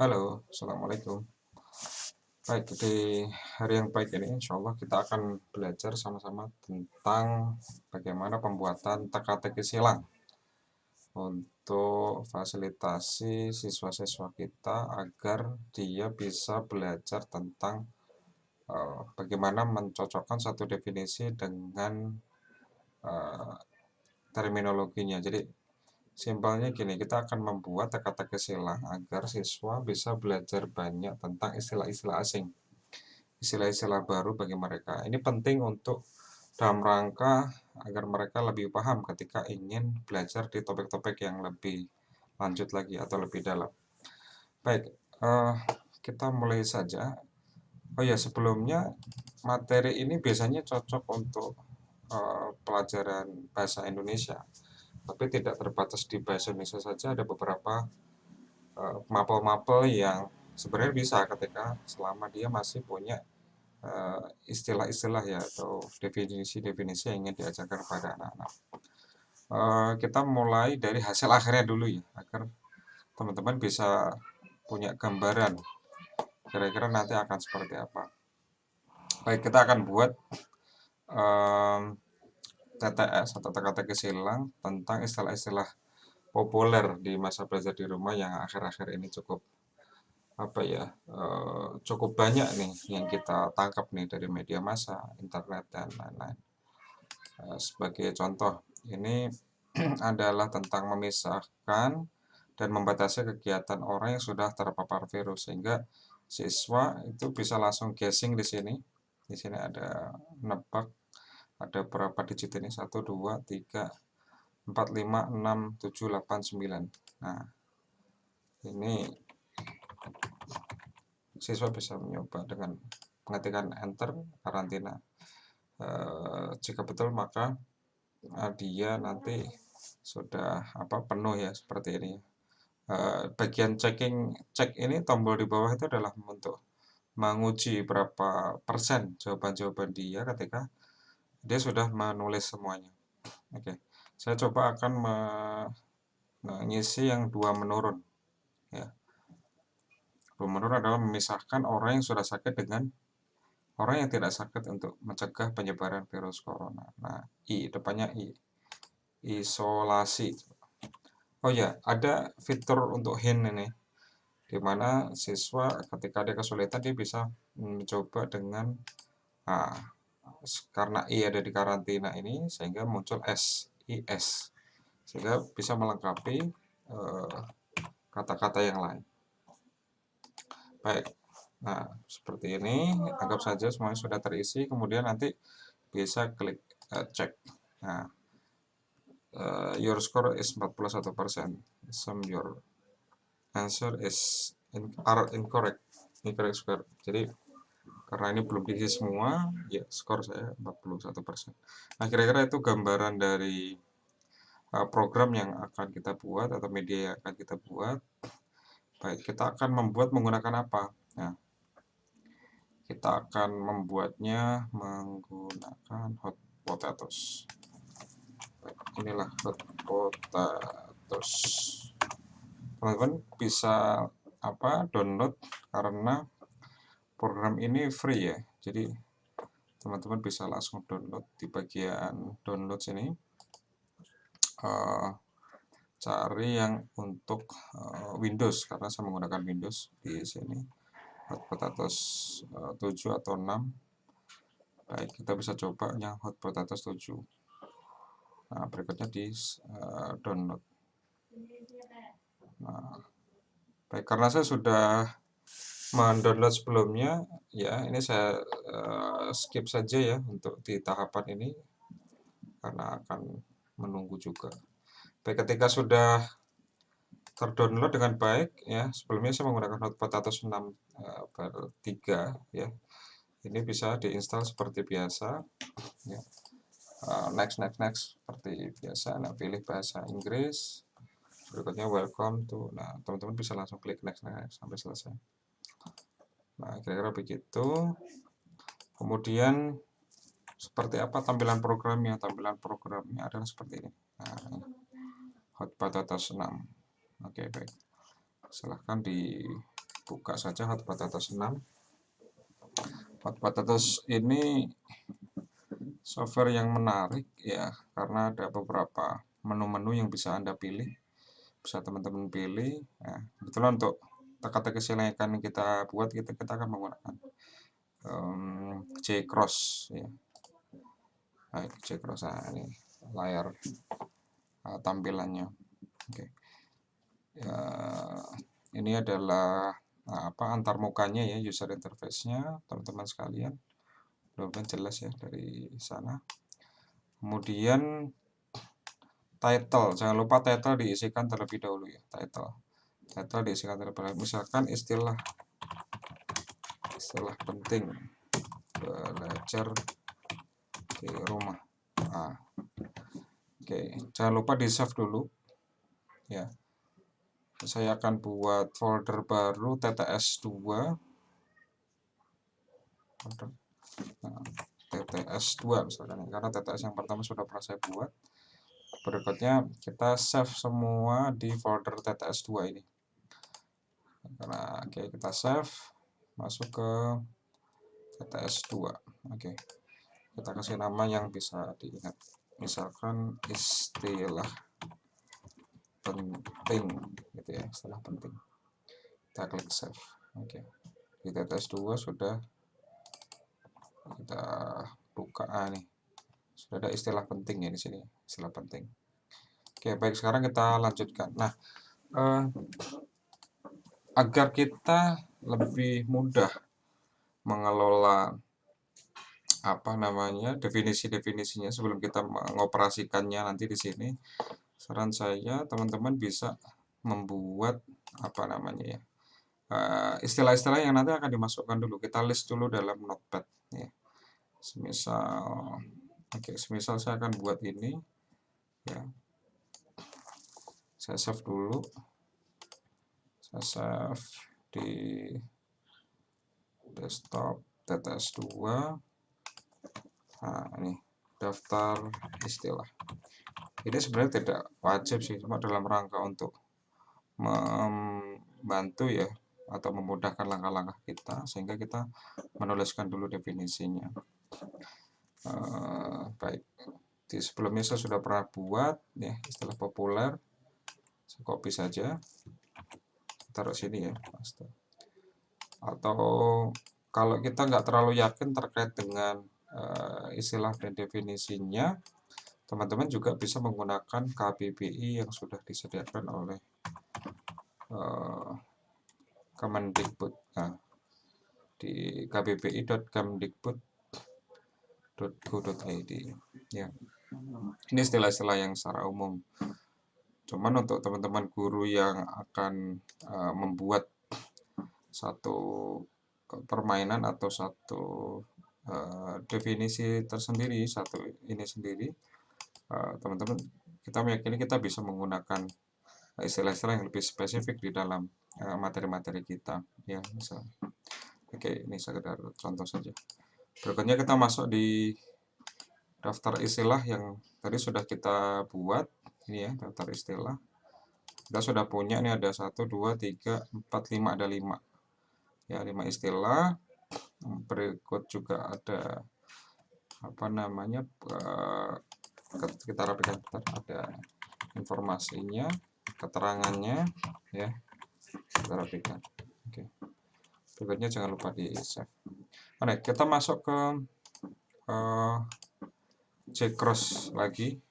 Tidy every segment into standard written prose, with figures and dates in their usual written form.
Halo, Assalamualaikum. Baik, di hari yang baik ini, insya Allah kita akan belajar sama-sama tentang bagaimana pembuatan teka-teki silang untuk fasilitasi siswa-siswa kita agar dia bisa belajar tentang bagaimana mencocokkan satu definisi dengan eh, terminologinya. Jadi, simpelnya gini, kita akan membuat teka-teki silang agar siswa bisa belajar banyak tentang istilah-istilah asing, istilah-istilah baru bagi mereka. Ini penting untuk dalam rangka agar mereka lebih paham ketika ingin belajar di topik-topik yang lebih lanjut lagi atau lebih dalam. Baik, eh, kita mulai saja. Oh ya, sebelumnya materi ini biasanya cocok untuk pelajaran bahasa Indonesia, tapi tidak terbatas di bahasa Indonesia saja. Ada beberapa mapel-mapel yang sebenarnya bisa ketika selama dia masih punya istilah-istilah ya atau definisi-definisi yang ingin diajarkan kepada anak-anak. Kita mulai dari hasil akhirnya dulu ya, agar teman-teman bisa punya gambaran kira-kira nanti akan seperti apa. Baik, kita akan buat um, TTS atau teka-teki silang tentang istilah-istilah populer di masa belajar di rumah yang akhir-akhir ini cukup apa ya cukup banyak nih yang kita tangkap nih dari media massa, internet dan lain-lain. Sebagai contoh, ini adalah tentang memisahkan dan membatasi kegiatan orang yang sudah terpapar virus sehingga siswa itu bisa langsung guessing di sini. Di sini ada nebak ada berapa digit ini? 1 2 3 4 5 6 7 8 9. Nah, ini siswa bisa mencoba dengan mengetikkan enter karantina. Jika betul maka dia nanti sudah penuh ya seperti ini. Bagian cek ini tombol di bawah itu adalah untuk menguji berapa persen jawaban-jawaban dia ketika dia sudah menulis semuanya. Oke, saya coba akan mengisi yang dua menurun. Ya, dua menurun adalah memisahkan orang yang sudah sakit dengan orang yang tidak sakit untuk mencegah penyebaran virus corona. Nah, depannya isolasi. Oh ya, ada fitur untuk hint ini, di mana siswa ketika dia kesulitan dia bisa mencoba dengan nah, karena I ada di karantina ini sehingga muncul IS sehingga bisa melengkapi kata-kata yang lain. Baik, nah seperti ini, anggap saja semuanya sudah terisi, kemudian nanti bisa klik cek. Nah, your score is 41%. Some your answer is are incorrect. Incorrect score. Jadi karena ini belum diisi semua, ya skor saya 41%. Nah, kira-kira itu gambaran dari program yang akan kita buat atau media yang akan kita buat. Baik, kita akan membuat menggunakan apa? Nah, kita akan membuatnya menggunakan hot potatoes. Baik, inilah hot potatoes. Teman-teman bisa download karena program ini free ya. Jadi teman-teman bisa langsung download di bagian download sini. Cari yang untuk Windows karena saya menggunakan Windows di sini. Hot potatoes 7 atau 6. Baik, kita bisa coba yang hot potatoes 7. Nah, berikutnya di download. Nah, baik, karena saya sudah mendownload sebelumnya, ya ini saya skip saja ya untuk di tahapan ini karena akan menunggu juga. Baik, ketika sudah terdownload dengan baik ya, sebelumnya saya menggunakan hot potatoes 6/3 ya. Ini bisa diinstal seperti biasa ya. Next seperti biasa. Nah, pilih bahasa Inggris. Berikutnya welcome to. Nah, teman-teman bisa langsung klik next sampai selesai. Nah, kira-kira begitu. Kemudian seperti apa tampilan programnya? Tampilan programnya adalah seperti ini. Nah, hot potatoes 6. Oke, baik. Silahkan di buka saja Hotpot atas 6. Hotpot atas ini software yang menarik ya, karena ada beberapa menu-menu yang bisa Anda pilih, bisa teman-teman pilih. Nah, kebetulan untuk teka-teki silang yang akan kita buat, kita akan menggunakan J-Cross ya. Baik, J-Cross. Nah, ini layar tampilannya. Oke. Ya, ini adalah antar mukanya ya, user interface-nya teman-teman sekalian. Mudah-mudahan jelas ya dari sana. Kemudian title, jangan lupa title diisikan terlebih dahulu ya. Title diisikan terlebih dahulu. Misalkan istilah penting belajar di rumah. Nah, oke, jangan lupa di save dulu ya. Saya akan buat folder baru TTS2. Nah, TTS2 misalkan, karena TTS yang pertama sudah pernah saya buat. Berikutnya kita save semua di folder TTS2 ini. Karena oke, kita save, masuk ke TTS2. Oke. Kita kasih nama yang bisa diingat. Misalkan istilah penting gitu ya, istilah penting. Kita klik save. Oke. Di TTS2 sudah kita buka nih. Sudah ada istilah penting ya di sini, istilah penting. Oke, baik, sekarang kita lanjutkan. Nah, agar kita lebih mudah mengelola definisi-definisinya sebelum kita mengoperasikannya nanti di sini, saran saya teman-teman bisa membuat istilah-istilah yang nanti akan dimasukkan dulu. Kita list dulu dalam notepad ya. Semisal saya akan buat ini ya. Saya save dulu. Saya save di desktop TTS2. Nah, ini daftar istilah. Ini sebenarnya tidak wajib sih, cuma dalam rangka untuk membantu ya, atau memudahkan langkah-langkah kita, sehingga kita menuliskan dulu definisinya. Baik, di sebelumnya saya sudah pernah buat ya, istilah populer. Saya copy saja, taruh sini ya. Atau kalau kita nggak terlalu yakin terkait dengan istilah dan definisinya, teman-teman juga bisa menggunakan KBBI yang sudah disediakan oleh Kemendikbud. Nah, di kbbi.kemdikbud.go.id ya. Ini istilah-istilah yang secara umum. Cuman untuk teman-teman guru yang akan membuat satu permainan atau satu definisi tersendiri, satu ini sendiri, teman-teman, kita meyakini kita bisa menggunakan istilah-istilah yang lebih spesifik di dalam materi-materi kita ya, misalnya. Oke, ini sekedar contoh saja. Berikutnya kita masuk di daftar istilah yang tadi sudah kita buat. Ini ya, daftar istilah. Kita sudah punya, ini ada 1, 2, 3, 4, 5, ada 5 ya, 5 istilah. Berikut juga ada kita rapikan, ada informasinya, keterangannya ya, kita rapikan. Oke. Berikutnya jangan lupa di save. Oke, kita masuk ke J-Cross lagi.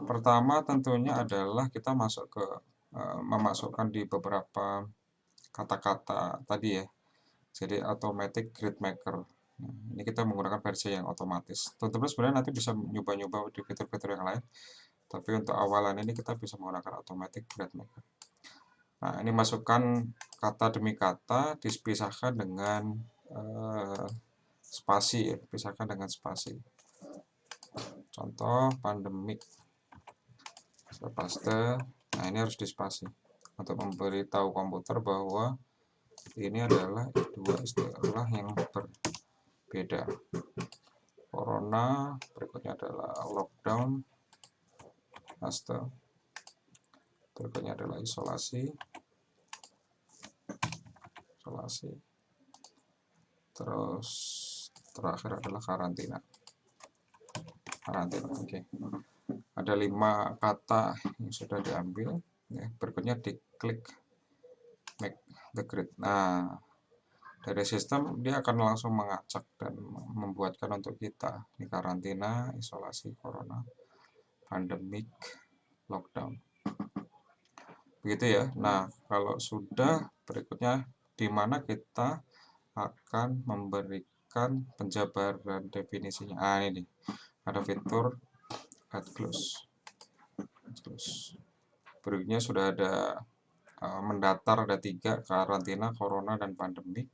Pertama tentunya adalah kita masuk ke memasukkan di beberapa kata-kata tadi ya. Jadi automatic grid maker. Nah, ini kita menggunakan versi yang otomatis. Teman-teman sebenarnya nanti bisa nyoba-nyoba di fitur-fitur yang lain. Tapi untuk awalan ini kita bisa menggunakan automatic grid maker. Nah, ini masukkan kata demi kata, dipisahkan dengan spasi ya, dipisahkan dengan spasi. Contoh pandemik. Paste. Nah, ini harus dispasi untuk memberitahu komputer bahwa ini adalah dua istilah yang berbeda. Corona, berikutnya adalah lockdown, paste. Berikutnya adalah isolasi. isolasi, terus terakhir adalah karantina. Oke. Ada 5 kata yang sudah diambil. Ya, berikutnya diklik make the grid. Nah, dari sistem dia akan langsung mengacak dan membuatkan untuk kita ini karantina, isolasi, corona, pandemik, lockdown. Begitu ya. Nah, kalau sudah, berikutnya di mana kita akan memberikan penjabaran definisinya. Ini nih, ada fitur add close. Berikutnya sudah ada mendatar ada 3, karantina, corona, dan pandemik.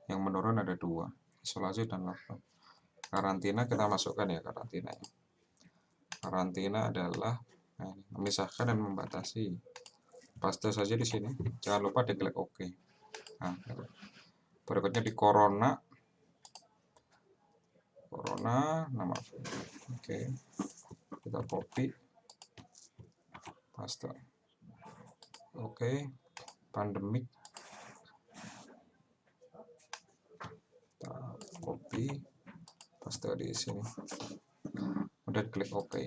Yang menurun ada 2, isolasi dan lockdown. Karantina kita masukkan ya, karantina. Karantina adalah memisahkan dan membatasi. Paste saja di sini. Jangan lupa diklik OK. Nah, berikutnya di corona, nama oke, kita copy, paste. Oke, pandemik, kita copy, paste di sini. Udah klik OK.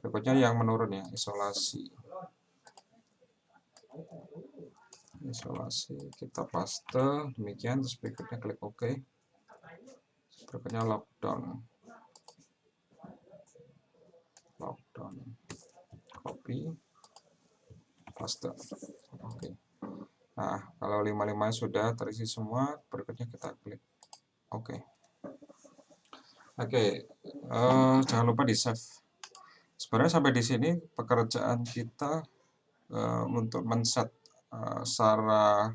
Berikutnya yang menurun ya, isolasi. Kita paste demikian, terus berikutnya klik OK. Berikutnya lockdown, copy, paste. Oke. Nah, kalau 5 sudah terisi semua, berikutnya kita klik OK. Jangan lupa di save. Sebenarnya sampai di sini pekerjaan kita untuk men-set secara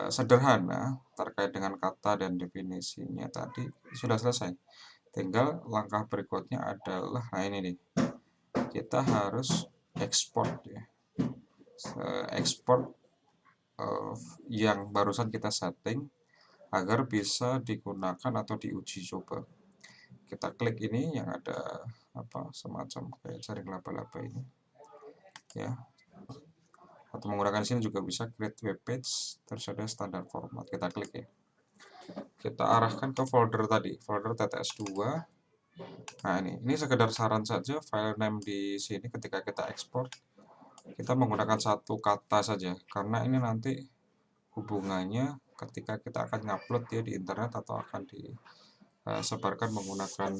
sederhana terkait dengan kata dan definisinya tadi sudah selesai. Tinggal langkah berikutnya adalah, ini nih, kita harus ekspor ya. Ekspor yang barusan kita setting agar bisa digunakan atau diuji coba. Kita klik ini yang ada semacam kayak jaring laba-laba ini ya, atau menggunakan sini juga bisa, create web page, terus ada standar format, kita klik ya, kita arahkan ke folder tadi, folder TTS2. Nah, ini sekedar saran saja, file name di sini ketika kita ekspor kita menggunakan 1 kata saja, karena ini nanti hubungannya ketika kita akan ngupload dia di internet atau akan disebarkan menggunakan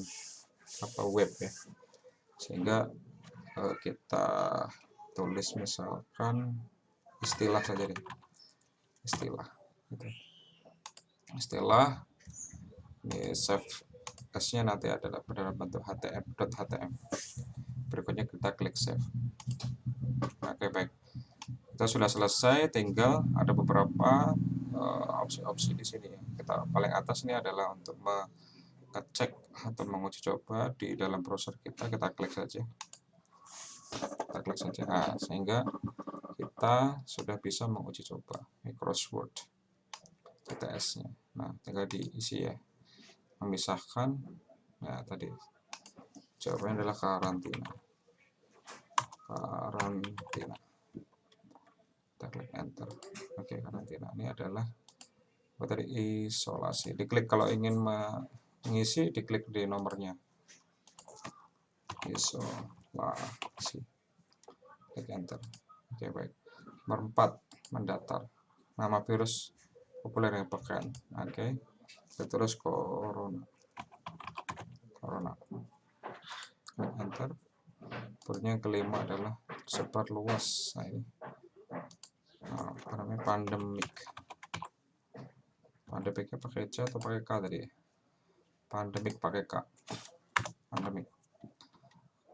web ya, sehingga kita tulis misalkan istilah saja deh, istilah gitu. Istilah ini save as-nya nanti adalah dalam bentuk htm.htm. Berikutnya kita klik save. Oke, baik, kita sudah selesai. Tinggal ada beberapa opsi-opsi di sini ya. Kita paling atas ini adalah untuk mengecek atau menguji coba di dalam browser kita klik saja. Nah, sehingga kita sudah bisa menguji coba crossword TTS-nya. Nah, tinggal diisi ya, memisahkan. Nah, tadi jawabannya adalah karantina. Kita klik enter. Oke, karantina ini adalah tadi isolasi. Diklik kalau ingin mengisi, diklik di nomornya. Isolasi. Klik enter. Oke, baik. Nomor 4, mendatar. Nama virus populer yang pekan. Oke. Terus corona. Klik enter. Berikutnya yang kelima adalah sebar luas. Nah, ini namanya pandemik. Pandemiknya pakai C atau pakai K tadi? Pandemik pakai K. Pandemik.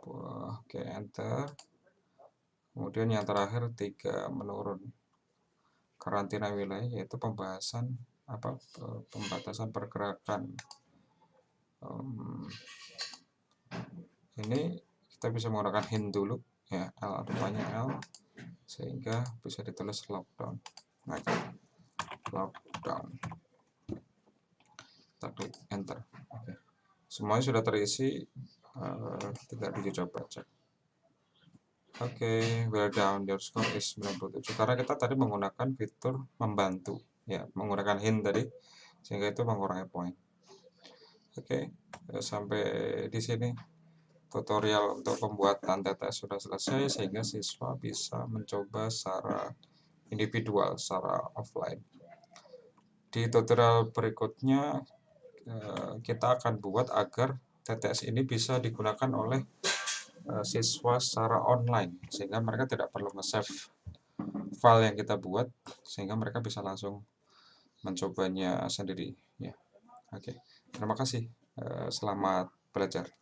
Oke, enter. Kemudian yang terakhir 3 menurun. Karantina wilayah, yaitu pembatasan pergerakan. Ini kita bisa menggunakan hint dulu ya, L rupanya L, sehingga bisa ditulis lockdown. Nah, lockdown. Kita klik enter. Oke. Semuanya sudah terisi, tinggal dicoba cek. Oke, well down, your score is 97. Karena kita tadi menggunakan fitur membantu. ya, menggunakan hint tadi, sehingga itu mengurangi poin. Oke, sampai di sini tutorial untuk pembuatan TTS sudah selesai, sehingga siswa bisa mencoba secara individual, secara offline. Di tutorial berikutnya kita akan buat agar TTS ini bisa digunakan oleh siswa secara online, sehingga mereka tidak perlu nge-save file yang kita buat, sehingga mereka bisa langsung mencobanya sendiri. Ya, oke. Terima kasih. Selamat belajar.